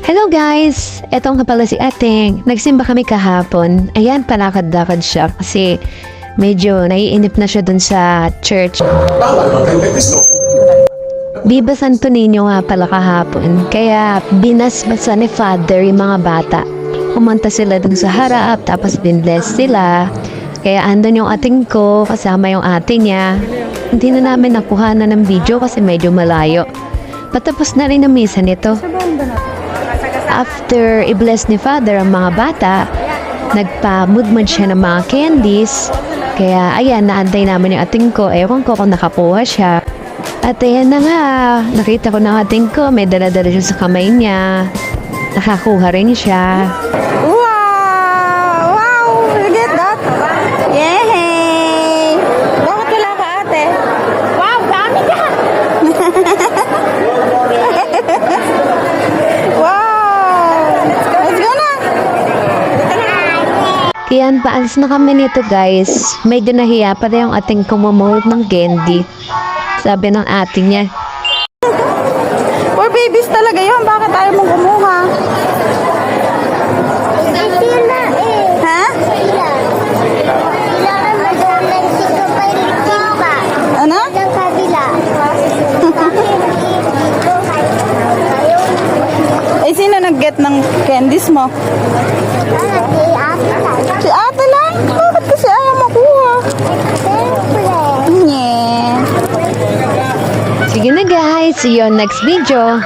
Hello guys! Etong nga pala si Ating. Nagsimba kami kahapon. Ayan, palakad-lakad siya kasi medyo naiinip na siya dun sa church. Viva Santo Niño nga pala kahapon. Kaya binasbasan ni Father yung mga bata. Pumunta sila dun sa harap, tapos binbless sila. Kaya andun yung ating ko, kasama yung ate niya. Hindi na namin nakuha na ng video kasi medyo malayo. Patapos na rin ang misa nito. After i-bless ni Father ang mga bata, nagpa-mudmud siya ng mga candies. Kaya ayan, naantay namin yung ating ko. Ewan ko kung nakakuha siya. At ayan na nga, nakita ko na ating ko. May dala-dala siya sa kamay niya. Nakakuha rin siya. Wow! Wow! Look at that! Yay! Bakit wala ka, ate? Wow! Dami ka! Wow! Let's go na! Kaya paalis na kami nito guys. Medyo nahiya pa rin yung ating kumamulot ng candy. Sabi ng ate niya. For babies talaga yun. Bakit tayo mong kumuha? Ha? Ano? Eh, sino nag-get ng candies mo? Si ate lang? Bakit kasi ayaw makuha? Yeah. Sige na guys, see you on next video.